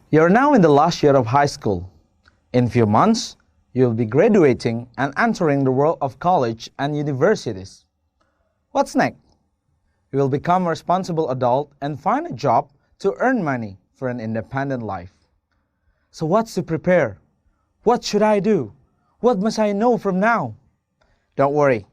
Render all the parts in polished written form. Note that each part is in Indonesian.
You're now in the last year of high school. In few months, you'll be graduating and entering the world of college and universities. What's next? You will become a responsible adult and find a job to earn money for an independent life. So what's to prepare? What should I do? What must I know from now? Don't worry.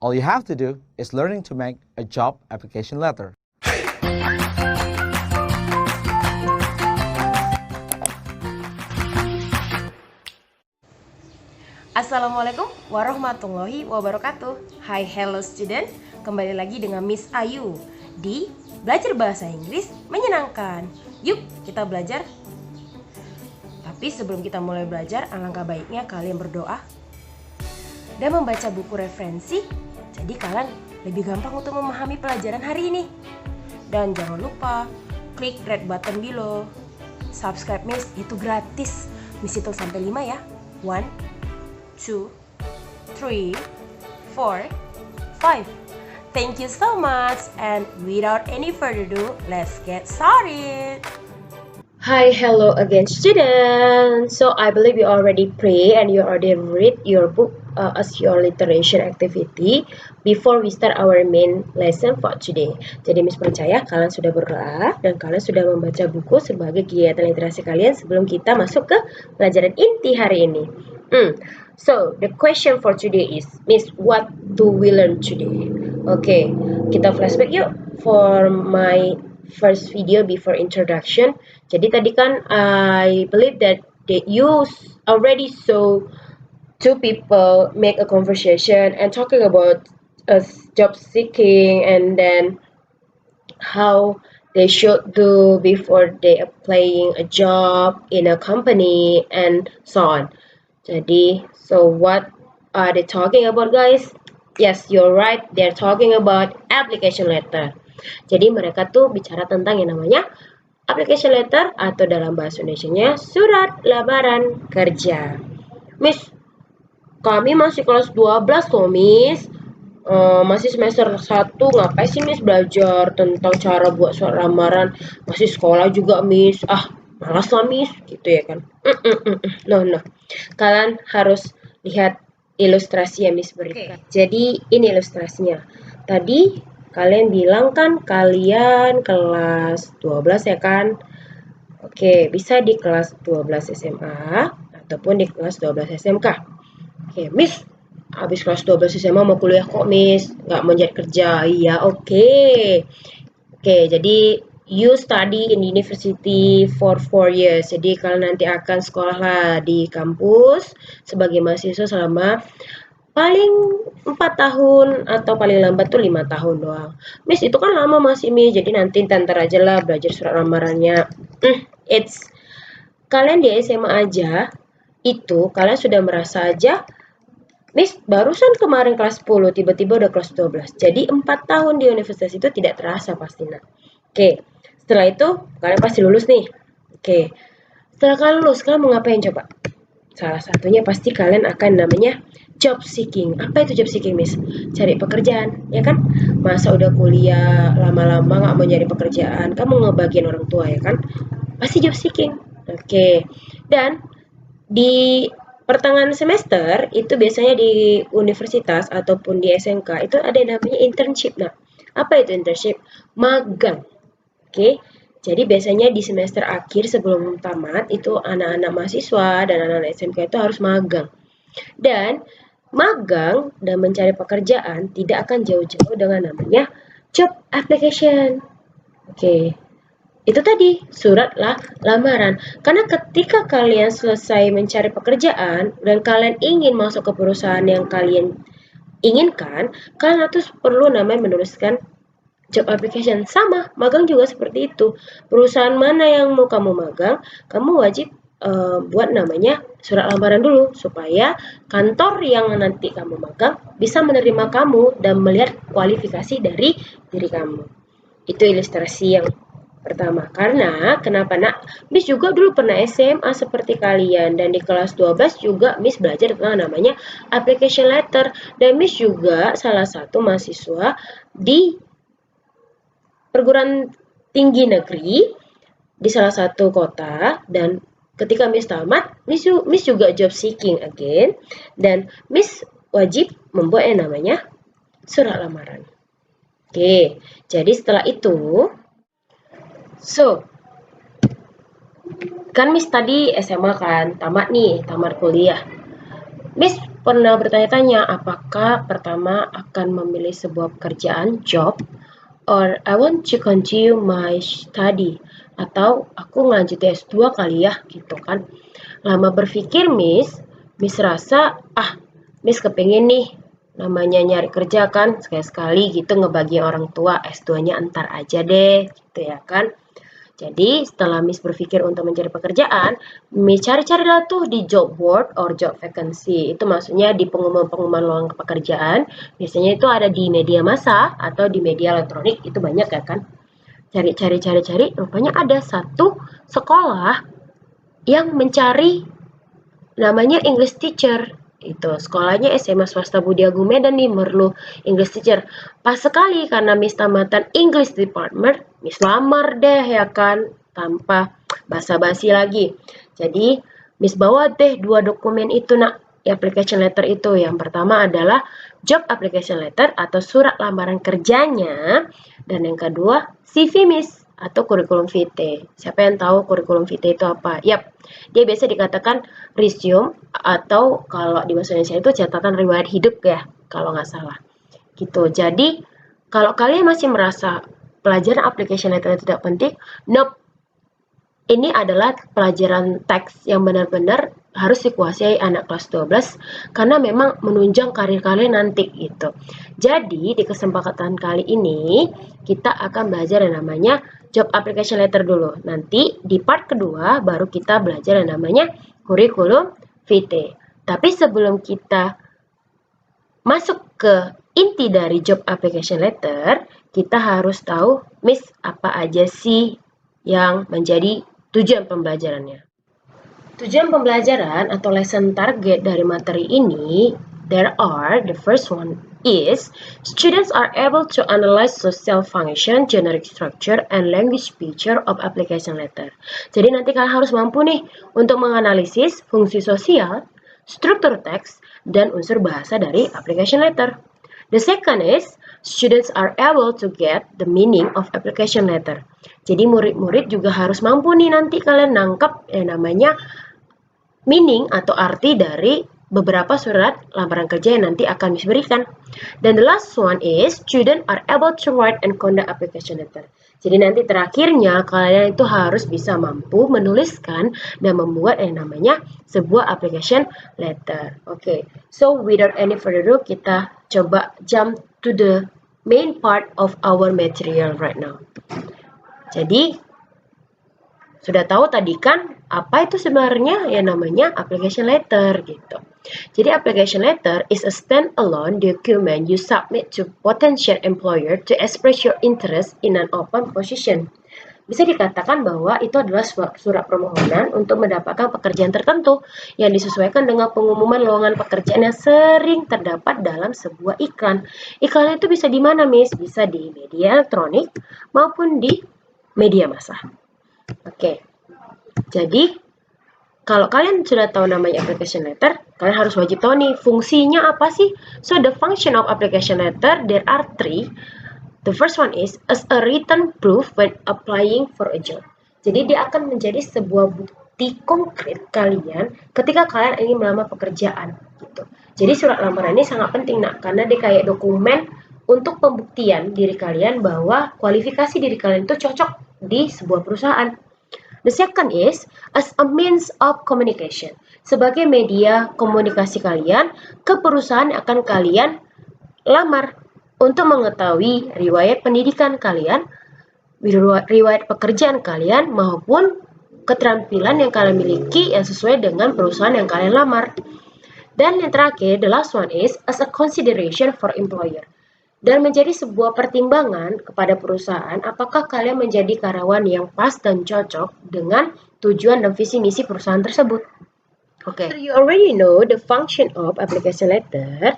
All you have to do is learning to make a job application letter. Assalamualaikum warahmatullahi wabarakatuh. Hai, hello student. Kembali lagi dengan Miss Ayu di Belajar Bahasa Inggris Menyenangkan. Yuk kita belajar. Tapi sebelum kita mulai belajar, alangkah baiknya kalian berdoa dan membaca buku referensi. Jadi kalian lebih gampang untuk memahami pelajaran hari ini. Dan jangan lupa klik red button below. Subscribe Miss, itu gratis. Miss hitung sampai 5 ya. 1, 2, 3, 4, 5. Thank you so much, and without any further ado, let's get started. Hi, hello again students. So I believe you already pray and you already read your book as your literature activity before we start our main lesson for today. Jadi Miss percaya kalian sudah berdoa dan kalian sudah membaca buku sebagai kegiatan literasi kalian sebelum kita masuk ke pelajaran inti hari ini. So the question for today is, Miss, what do we learn today? Okay, kita flashback yuk for my first video before introduction. Jadi tadi kan I believe that you already saw two people make a conversation and talking about job seeking and then how they should do before they applying a job in a company and so on. Jadi, so what are they talking about, guys? Yes, you're right. They're talking about application letter. Jadi mereka tuh bicara tentang yang namanya application letter atau dalam bahasa Indonesianya surat lamaran kerja. Miss, kami masih kelas 12 loh, Miss. Masih semester 1, ngapain sih Miss belajar tentang cara buat surat lamaran? Masih sekolah juga, Miss. Malas lah, Miss, gitu ya kan. No. Kalian harus lihat ilustrasi yang Miss berikan. Jadi ini ilustrasinya. Tadi kalian bilang kan kalian kelas 12 ya kan? Oke, bisa di kelas 12 SMA ataupun di kelas 12 SMK. Oke, Miss, habis kelas 12 SMA mau kuliah kok, Miss. Nggak mau cari kerja. Iya, oke. Oke, jadi you study in university for 4 years. Jadi kalian nanti akan sekolah lah di kampus sebagai mahasiswa selama paling 4 tahun atau paling lambat tuh 5 tahun doang. Miss, itu kan lama masih, Miss. Jadi nanti ntar aja lah belajar surat lamarannya. Kalian di SMA aja, itu kalian sudah merasa aja, Miss, barusan kemarin kelas 10, tiba-tiba udah kelas 12. Jadi 4 tahun di universitas itu tidak terasa pasti. Oke, setelah itu kalian pasti lulus nih. Oke, setelah kalian lulus, kalian mau ngapain coba? Salah satunya pasti kalian akan namanya job seeking. Apa itu job seeking, Miss? Cari pekerjaan, ya kan? Masa udah kuliah lama-lama nggak mau nyari pekerjaan, kamu ngebagian orang tua ya kan? Pasti job seeking. Oke, dan di pertengahan semester itu biasanya di universitas ataupun di SMK itu ada yang namanya internship. Nah, apa itu internship? Magang. Oke, jadi biasanya di semester akhir sebelum tamat itu anak-anak mahasiswa dan anak-anak SMK itu harus magang. Dan magang dan mencari pekerjaan tidak akan jauh-jauh dengan namanya job application. Oke, itu tadi surat lamaran. Karena ketika kalian selesai mencari pekerjaan dan kalian ingin masuk ke perusahaan yang kalian inginkan, kalian harus perlu namanya menuliskan job application. Sama, magang juga seperti itu. Perusahaan mana yang mau kamu magang, kamu wajib buat namanya surat lamaran dulu supaya kantor yang nanti kamu magang bisa menerima kamu dan melihat kualifikasi dari diri kamu. Itu ilustrasi yang pertama. Karena kenapa, Nak? Miss juga dulu pernah SMA seperti kalian dan di kelas 12 juga Miss belajar tentang namanya application letter dan Miss juga salah satu mahasiswa di perguruan tinggi negeri di salah satu kota, dan ketika Miss tamat, Miss juga job seeking again, dan Miss wajib membuat yang namanya surat lamaran. Oke, jadi setelah itu, kan Miss tadi SMA kan, tamat kuliah. Miss pernah bertanya-tanya apakah pertama akan memilih sebuah pekerjaan, job, or I want to continue my study, atau aku ngelanjut S2 kali ya, gitu kan. Lama berpikir Miss rasa, Miss kepengen nih, namanya nyari kerja kan, sekali-sekali gitu ngebagi orang tua, S2-nya entar aja deh, gitu ya kan. Jadi setelah Miss berpikir untuk mencari pekerjaan, Miss cari-carilah tuh di job board or job vacancy. Itu maksudnya di pengumuman-pengumuman lowongan pekerjaan. Biasanya itu ada di media massa atau di media elektronik, itu banyak ya kan. Cari, rupanya ada satu sekolah yang mencari namanya English teacher. Itu sekolahnya SMA swasta Budi Agung Medan nih, merlu English teacher. Pas sekali karena Miss tamatan English department, Miss lamar deh ya kan, tanpa basa-basi lagi. Jadi Miss bawa deh 2 dokumen itu nak, application letter itu. Yang pertama adalah job application letter atau surat lamaran kerjanya, dan yang kedua CV Miss atau kurikulum vitae. Siapa yang tahu kurikulum vitae itu apa? Yap, dia biasa dikatakan resume, atau kalau di bahasa Indonesia itu catatan riwayat hidup ya, kalau nggak salah. Gitu. Jadi, kalau kalian masih merasa pelajaran application letter tidak penting, nope. Ini adalah pelajaran teks yang benar-benar harus dikuasai anak kelas 12 karena memang menunjang karir kalian nanti gitu. Jadi di kesempatan kali ini kita akan belajar yang namanya job application letter dulu. Nanti di part kedua baru kita belajar yang namanya kurikulum vitae. Tapi sebelum kita masuk ke inti dari job application letter, kita harus tahu Miss apa aja sih yang menjadi tujuan pembelajarannya. Tujuan pembelajaran atau lesson target dari materi ini, the first one is, students are able to analyze social function, generic structure, and language feature of application letter. Jadi nanti kalian harus mampu nih untuk menganalisis fungsi sosial, struktur teks, dan unsur bahasa dari application letter. The second is, students are able to get the meaning of application letter. Jadi murid-murid juga harus mampu nih nanti kalian nangkep namanya meaning atau arti dari beberapa surat lamaran kerja yang nanti akan diberikan. Dan the last one is, students are able to write and conduct application letter. Jadi nanti terakhirnya kalian itu harus bisa mampu menuliskan dan membuat yang namanya sebuah application letter. Okay, so without any further ado, kita coba jump to the main part of our material right now. Jadi sudah tahu tadi kan apa itu sebenarnya yang namanya application letter gitu. Jadi application letter is a standalone document you submit to potential employer to express your interest in an open position. Bisa dikatakan bahwa itu adalah surat permohonan untuk mendapatkan pekerjaan tertentu yang disesuaikan dengan pengumuman lowongan pekerjaan yang sering terdapat dalam sebuah iklan. Iklan itu bisa di mana, Miss? Bisa di media elektronik maupun di media massa. Oke. Jadi kalau kalian sudah tahu namanya application letter, kalian harus wajib tahu nih fungsinya apa sih. So the function of application letter, there are 3. The first one is as a written proof when applying for a job. Jadi dia akan menjadi sebuah bukti konkret kalian ketika kalian ingin melamar pekerjaan gitu. Jadi surat lamaran ini sangat penting karena dia kayak dokumen untuk pembuktian diri kalian bahwa kualifikasi diri kalian itu cocok di sebuah perusahaan. The second is as a means of communication. Sebagai media komunikasi kalian ke perusahaan yang akan kalian lamar untuk mengetahui riwayat pendidikan kalian, riwayat pekerjaan kalian, maupun keterampilan yang kalian miliki yang sesuai dengan perusahaan yang kalian lamar. Dan yang terakhir, the last one is as a consideration for employer. Dan menjadi sebuah pertimbangan kepada perusahaan apakah kalian menjadi karyawan yang pas dan cocok dengan tujuan dan visi misi perusahaan tersebut. Okay. So you already know the function of application letter.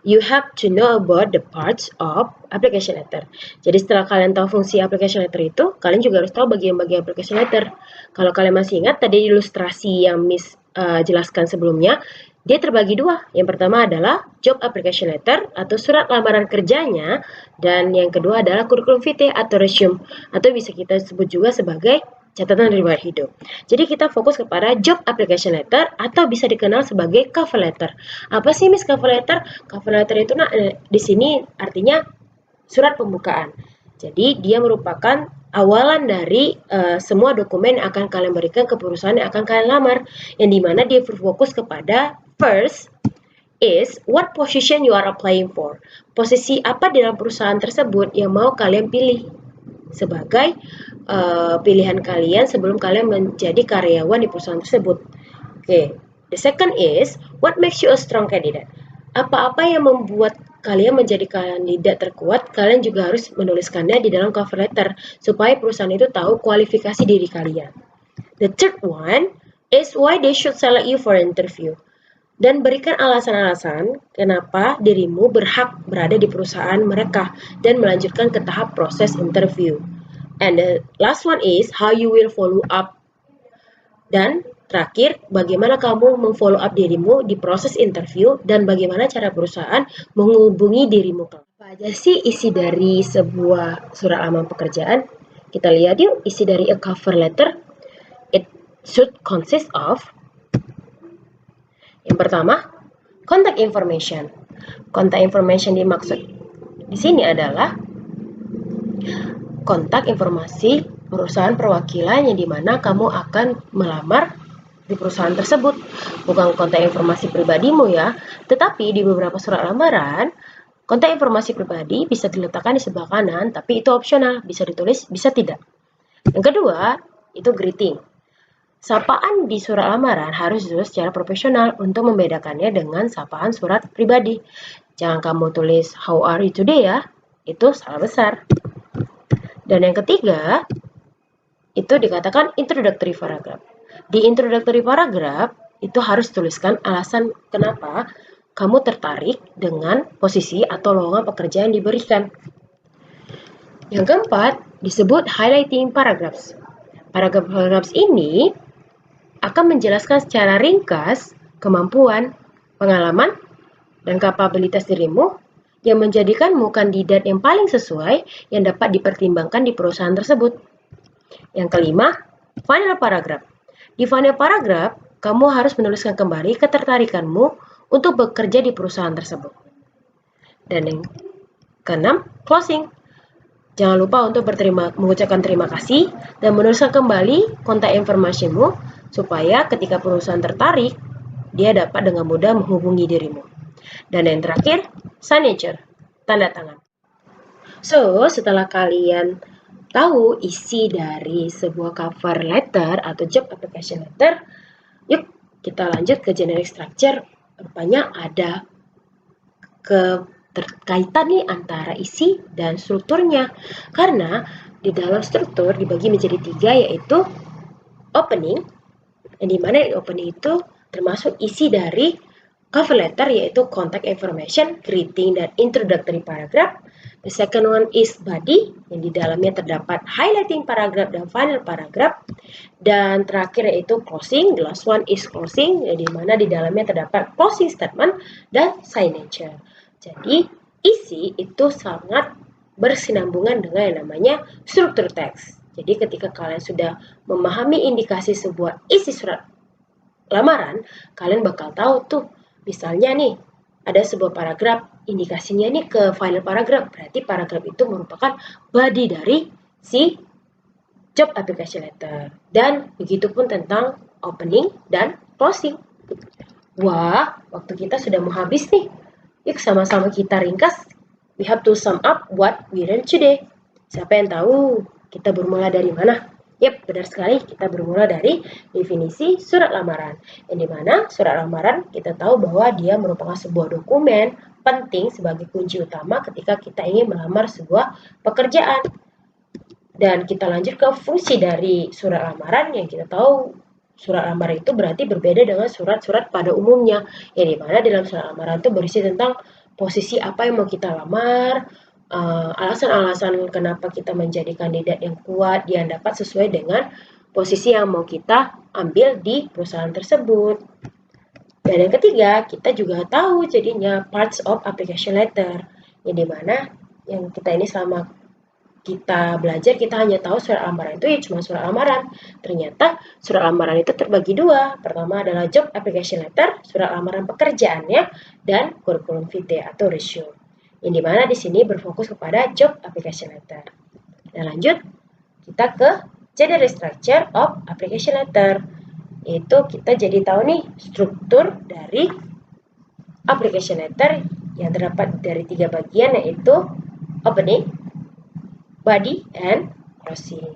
you have to know about the parts of application letter. Jadi setelah kalian tahu fungsi application letter itu, kalian juga harus tahu bagian-bagian application letter. Kalau kalian masih ingat tadi ilustrasi yang Miss jelaskan sebelumnya, dia terbagi dua. Yang pertama adalah job application letter atau surat lamaran kerjanya, dan yang kedua adalah curriculum vitae atau resume, atau bisa kita sebut juga sebagai catatan riwayat hidup. Jadi kita fokus kepada job application letter atau bisa dikenal sebagai cover letter. Apa sih Miss cover letter? Cover letter itu di sini artinya surat pembukaan. Jadi dia merupakan awalan dari semua dokumen yang akan kalian berikan ke perusahaan yang akan kalian lamar, yang dimana dia berfokus kepada first is what position you are applying for. Posisi apa di dalam perusahaan tersebut yang mau kalian pilih sebagai pilihan kalian sebelum kalian menjadi karyawan di perusahaan tersebut. Oke, the second is what makes you a strong candidate. Apa-apa yang membuat kalian menjadi kandidat terkuat, kalian juga harus menuliskannya di dalam cover letter supaya perusahaan itu tahu kualifikasi diri kalian. The third one is why they should select you for interview. Dan berikan alasan-alasan kenapa dirimu berhak berada di perusahaan mereka dan melanjutkan ke tahap proses interview. And the last one is how you will follow up. Dan terakhir, bagaimana kamu memfollow up dirimu di proses interview dan bagaimana cara perusahaan menghubungi dirimu. Apa aja sih isi dari sebuah surat lamaran pekerjaan? Kita lihat yuk isi dari a cover letter. It should consist of, yang pertama, contact information. Contact information dimaksud di sini adalah kontak informasi perusahaan perwakilan yang dimana kamu akan melamar di perusahaan tersebut. Bukan kontak informasi pribadimu ya, tetapi di beberapa surat lamaran, kontak informasi pribadi bisa diletakkan di sebelah kanan, tapi itu opsional, bisa ditulis, bisa tidak. Yang kedua, itu greeting. Sapaan di surat lamaran harus ditulis secara profesional untuk membedakannya dengan sapaan surat pribadi. Jangan kamu tulis how are you today ya, itu salah besar. Dan yang ketiga, itu dikatakan introductory paragraph. Di introductory paragraph, itu harus tuliskan alasan kenapa kamu tertarik dengan posisi atau lowongan pekerjaan yang diberikan. Yang keempat, disebut highlighting paragraphs. Paragraph ini akan menjelaskan secara ringkas kemampuan, pengalaman, dan kapabilitas dirimu yang menjadikanmu kandidat yang paling sesuai yang dapat dipertimbangkan di perusahaan tersebut. Yang kelima, final paragraph. Di final paragraph, kamu harus menuliskan kembali ketertarikanmu untuk bekerja di perusahaan tersebut. Dan yang keenam, closing. Jangan lupa untuk mengucapkan terima kasih dan menuliskan kembali kontak informasimu supaya ketika perusahaan tertarik, dia dapat dengan mudah menghubungi dirimu. Dan yang terakhir, signature, tanda tangan. So, setelah kalian tahu isi dari sebuah cover letter atau job application letter, yuk kita lanjut ke generic structure. Rupanya ada keterkaitan nih antara isi dan strukturnya. Karena di dalam struktur dibagi menjadi 3, yaitu opening, yang dimana opening itu termasuk isi dari cover letter, yaitu contact information, greeting, dan introductory paragraph. The second one is body, yang di dalamnya terdapat highlighting paragraph dan final paragraph. Dan terakhir yaitu closing, the last one is closing, yang di mana di dalamnya terdapat closing statement dan signature. Jadi isi itu sangat bersinambungan dengan yang namanya struktur teks. Jadi ketika kalian sudah memahami indikasi sebuah isi surat lamaran, kalian bakal tahu tuh, misalnya nih, ada sebuah paragraf, indikasinya nih ke final paragraph, berarti paragraf itu merupakan body dari si job application letter. Dan begitu pun tentang opening dan closing. Wah, waktu kita sudah mau habis nih. Yuk sama-sama kita ringkas. We have to sum up what we learned today. Siapa yang tahu kita bermula dari mana? Yap, benar sekali, kita bermula dari definisi surat lamaran. Yang dimana surat lamaran kita tahu bahwa dia merupakan sebuah dokumen penting sebagai kunci utama ketika kita ingin melamar sebuah pekerjaan. Dan kita lanjut ke fungsi dari surat lamaran yang kita tahu surat lamaran itu berarti berbeda dengan surat-surat pada umumnya. Yang dimana dalam surat lamaran itu berisi tentang posisi apa yang mau kita lamar, alasan-alasan kenapa kita menjadi kandidat yang kuat, yang dapat sesuai dengan posisi yang mau kita ambil di perusahaan tersebut. Dan yang ketiga, kita juga tahu jadinya parts of application letter, yang dimana yang kita ini selama kita belajar, kita hanya tahu surat lamaran itu ya cuma surat lamaran. Ternyata surat lamaran itu terbagi dua. Pertama adalah job application letter, surat lamaran pekerjaannya, dan curriculum vitae atau resume. Yang dimana di sini berfokus kepada job application letter. Dan lanjut, kita ke general structure of application letter. Itu kita jadi tahu nih struktur dari application letter yang terdapat dari 3 bagian, yaitu opening, body, and closing.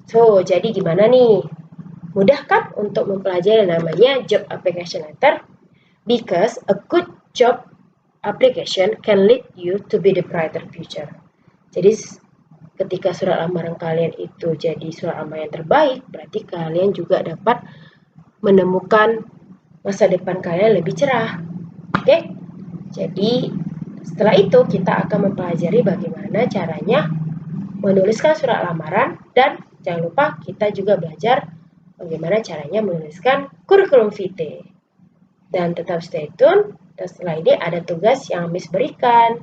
So, jadi gimana nih? Mudah kan untuk mempelajari namanya job application letter? Because a good job application can lead you to be the brighter future. Jadi, ketika surat lamaran kalian itu jadi surat lamaran yang terbaik, berarti kalian juga dapat menemukan masa depan kalian lebih cerah. Oke? Jadi, setelah itu kita akan mempelajari bagaimana caranya menuliskan surat lamaran, dan jangan lupa kita juga belajar bagaimana caranya menuliskan curriculum vitae. Dan tetap stay tune, dan setelah ini ada tugas yang Miss berikan.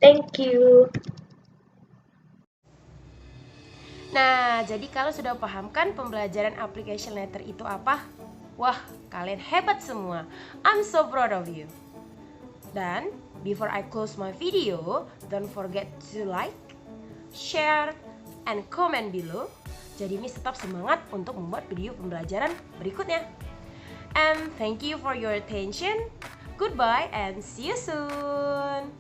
Thank you. Nah, jadi kalau sudah paham kan pembelajaran application letter itu apa? Wah, kalian hebat semua. I'm so proud of you. Dan before I close my video, don't forget to like, share, and comment below. Jadi Miss tetap semangat untuk membuat video pembelajaran berikutnya. And thank you for your attention. Goodbye and see you soon.